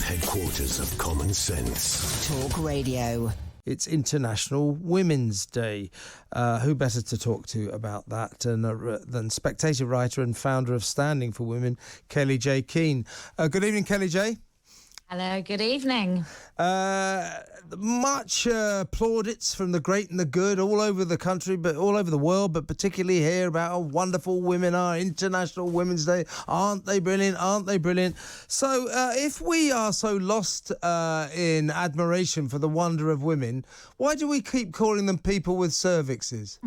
Headquarters of common sense. Talk Radio. It's International Women's Day. Who better to talk to about that than Spectator writer and founder of Standing for Women, Kellie Jay Keen. Good evening, Kellie Jay. Hello, good evening. Much plaudits from the great and the good all over the country, but all over the world, but particularly here about how wonderful women are. International Women's Day. Aren't they brilliant? Aren't they brilliant? So if we are so lost in admiration for the wonder of women, why do we keep calling them people with cervixes?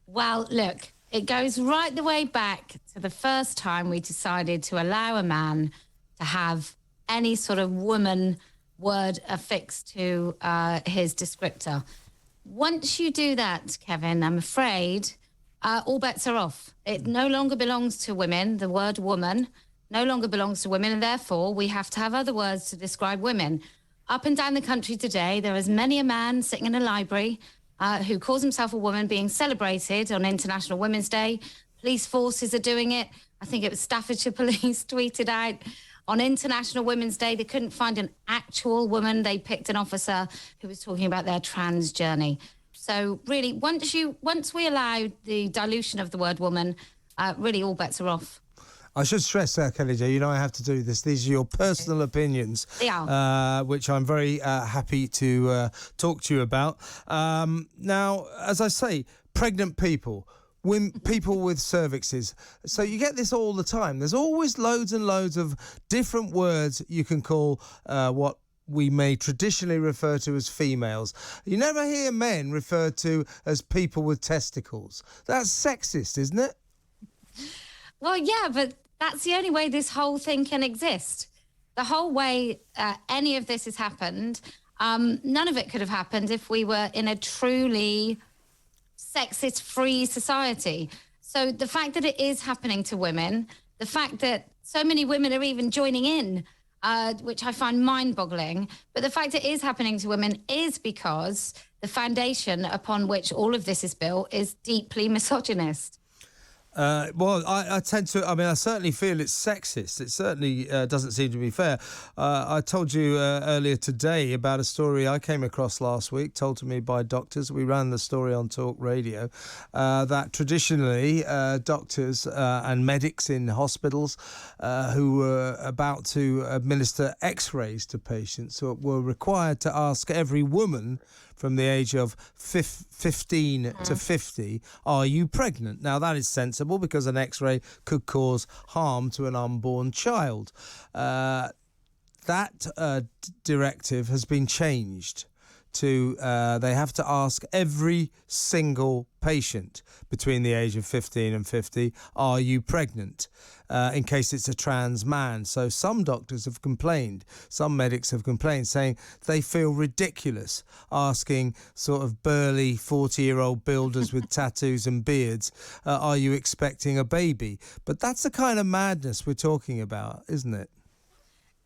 Well, look, it goes right the way back to the first time we decided to allow a man to have any sort of woman word affixed to his descriptor. Once you do that, Kevin, I'm afraid all bets are off. It no longer belongs to women. The word woman no longer belongs to women, and therefore we have to have other words to describe women. Up and down the country today, there is many a man sitting in a library who calls himself a woman being celebrated on International Women's Day. Police forces are doing it. I think it was Staffordshire Police tweeted out on International Women's Day, they couldn't find an actual woman. They picked an officer who was talking about their trans journey. So really, once we allow the dilution of the word woman, really all bets are off. I should stress, Kellie Jay, you know I have to do this. These are your personal opinions, which I'm very happy to talk to you about. Now, as I say, pregnant people, people with cervixes. So you get this all the time. There's always loads and loads of different words you can call what we may traditionally refer to as females. You never hear men referred to as people with testicles. That's sexist, isn't it? Well, yeah, but that's the only way this whole thing can exist. The whole way any of this has happened, none of it could have happened if we were in a truly sexist-free society. So the fact that it is happening to women, the fact that so many women are even joining in, which I find mind-boggling, but the fact it is happening to women is because the foundation upon which all of this is built is deeply misogynist. Well, I tend to, I certainly feel it's sexist. It certainly doesn't seem to be fair. I told you earlier today about a story I came across last week, told to me by doctors. We ran the story on Talk Radio, that traditionally doctors and medics in hospitals who were about to administer x-rays to patients were required to ask every woman from the age of 15 to 50, are you pregnant? Now, that is sensible because an X-ray could cause harm to an unborn child. That directive has been changed to they have to ask every single patient between the age of 15 and 50, are you pregnant? In case it's a trans man. So some doctors have complained, some medics have complained, saying they feel ridiculous asking sort of burly 40-year-old builders with tattoos and beards, are you expecting a baby? But that's the kind of madness we're talking about, isn't it?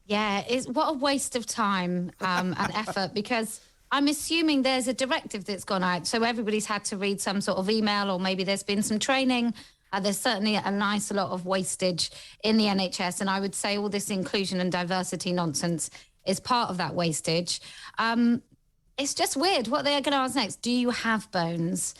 Yeah, what a waste of time and effort, because I'm assuming there's a directive that's gone out, so everybody's had to read some sort of email, or maybe there's been some training. There's certainly a nice lot of wastage in the NHS, and I would say all this inclusion and diversity nonsense is part of that wastage. It's just weird. What they're going to ask next, do you have bones?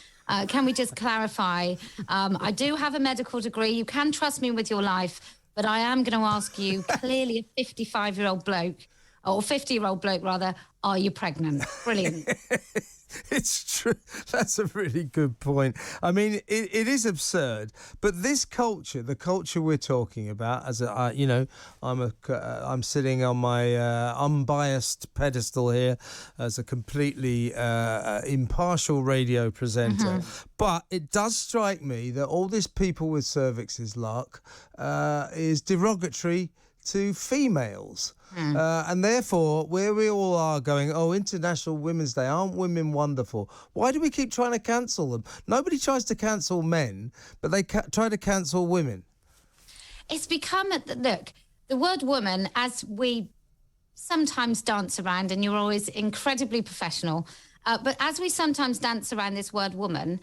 Can we just clarify? I do have a medical degree. You can trust me with your life, but I am going to ask you, clearly a 55-year-old bloke, or 50-year-old bloke rather, are you pregnant? Brilliant. It's true. That's a really good point. I mean, it is absurd, but this culture, the culture we're talking about, as I'm sitting on my unbiased pedestal here as a completely impartial radio presenter, but it does strike me that all this people with cervixes lark is derogatory to females. And therefore, where we all are going, oh, International Women's Day, aren't women wonderful? Why do we keep trying to cancel them? Nobody tries to cancel men, but they try to cancel women. It's become, look, the word woman, as we sometimes dance around, and you're always incredibly professional, but as we sometimes dance around this word woman,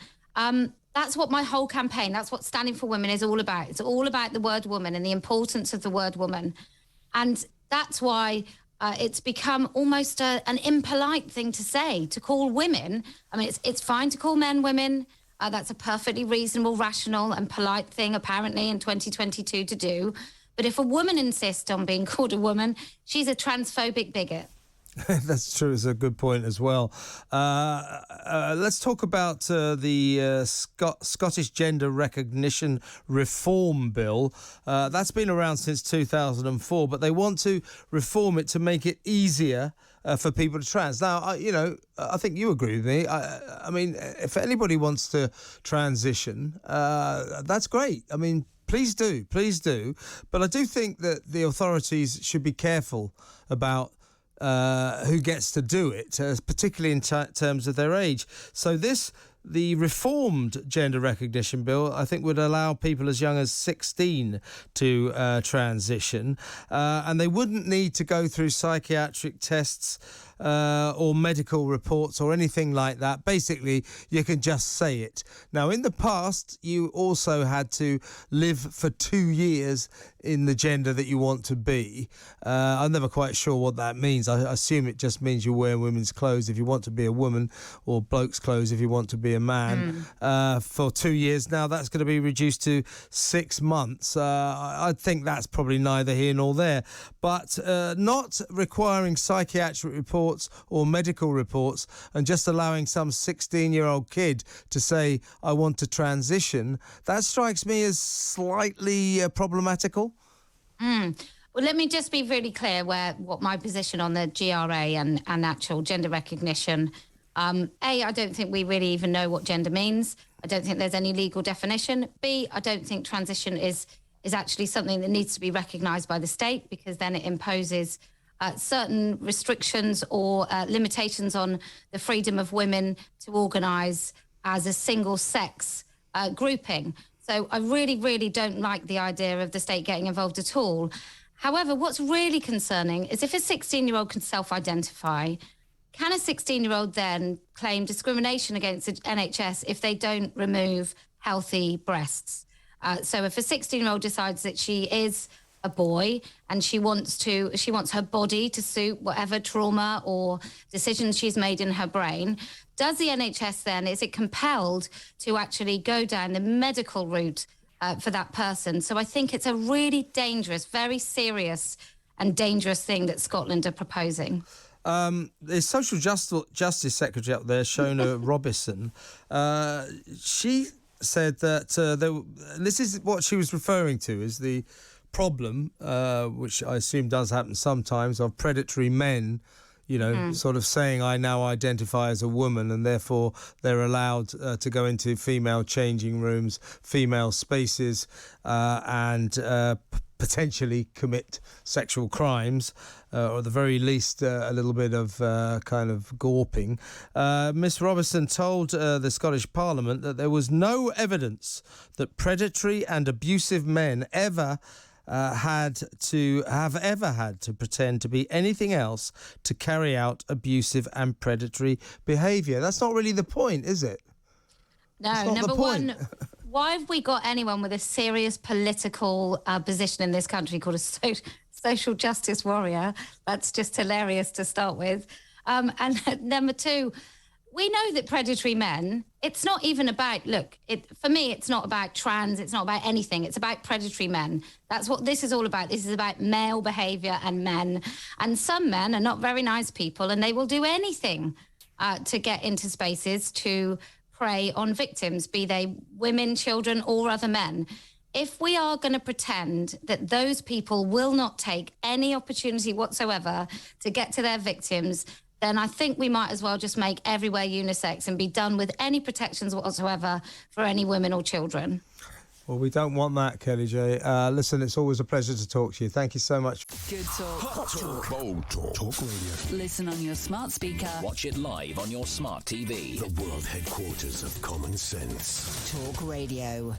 that's what my whole campaign, that's what Standing for Women is all about. It's all about the word woman and the importance of the word woman. And that's why it's become almost an impolite thing to say, to call women. I mean, it's fine to call men women. That's a perfectly reasonable, rational and polite thing, apparently, in 2022 to do. But if a woman insists on being called a woman, she's a transphobic bigot. That's true. It's a good point as well. Let's talk about the Scottish Gender Recognition Reform Bill. That's been around since 2004, but they want to reform it to make it easier for people to trans. Now, I think you agree with me. I mean, if anybody wants to transition, that's great. I mean, please do. But I do think that the authorities should be careful about who gets to do it, particularly in terms of their age. So the reformed gender recognition bill, I think, would allow people as young as 16 to transition, and they wouldn't need to go through psychiatric tests or medical reports or anything like that. Basically, you can just say it. Now, in the past, you also had to live for 2 years in the gender that you want to be. I'm never quite sure what that means. I assume it just means you wear women's clothes if you want to be a woman, or bloke's clothes if you want to be a man, for 2 years. Now, that's going to be reduced to 6 months. I think that's probably neither here nor there. But not requiring psychiatric reports or medical reports and just allowing some 16-year-old kid to say, I want to transition, that strikes me as slightly problematical. Well, let me just be really clear what my position on the GRA and actual gender recognition. I don't think we really even know what gender means. I don't think there's any legal definition. B, I don't think transition is actually something that needs to be recognised by the state, because then it imposes certain restrictions or limitations on the freedom of women to organise as a single-sex grouping. So I really, really don't like the idea of the state getting involved at all. However, what's really concerning is if a 16-year-old can self-identify, can a 16-year-old then claim discrimination against the NHS if they don't remove healthy breasts? So if a 16-year-old decides that she is a boy and she wants her body to suit whatever trauma or decisions she's made in her brain, does the NHS then, is it compelled to actually go down the medical route for that person? So I think it's a really dangerous, very serious and dangerous thing that Scotland are proposing. The Social Justice Secretary up there, Shona Robison, she said that this is what she was referring to is the problem, which I assume does happen sometimes, of predatory men, sort of saying, I now identify as a woman, and therefore they're allowed to go into female changing rooms, female spaces, and potentially commit sexual crimes, or at the very least a little bit of kind of gawping. Miss Robison told the Scottish Parliament that there was no evidence that predatory and abusive men ever had to pretend to be anything else to carry out abusive and predatory behaviour. That's not really the point, is it? No, number one, why have we got anyone with a serious political position in this country called a social justice warrior? That's just hilarious to start with. And number two, we know that predatory men, it's not even about, for me, it's not about trans, it's not about anything. It's about predatory men. That's what this is all about. This is about male behaviour and men. And some men are not very nice people, and they will do anything to get into spaces to prey on victims, be they women, children, or other men. If we are going to pretend that those people will not take any opportunity whatsoever to get to their victims, then I think we might as well just make everywhere unisex and be done with any protections whatsoever for any women or children. Well, we don't want that, Kellie Jay. Listen, it's always a pleasure to talk to you. Thank you so much. Good talk. Hot talk. Bold talk. Talk radio. Listen on your smart speaker. Watch it live on your smart TV. The world headquarters of common sense. Talk Radio.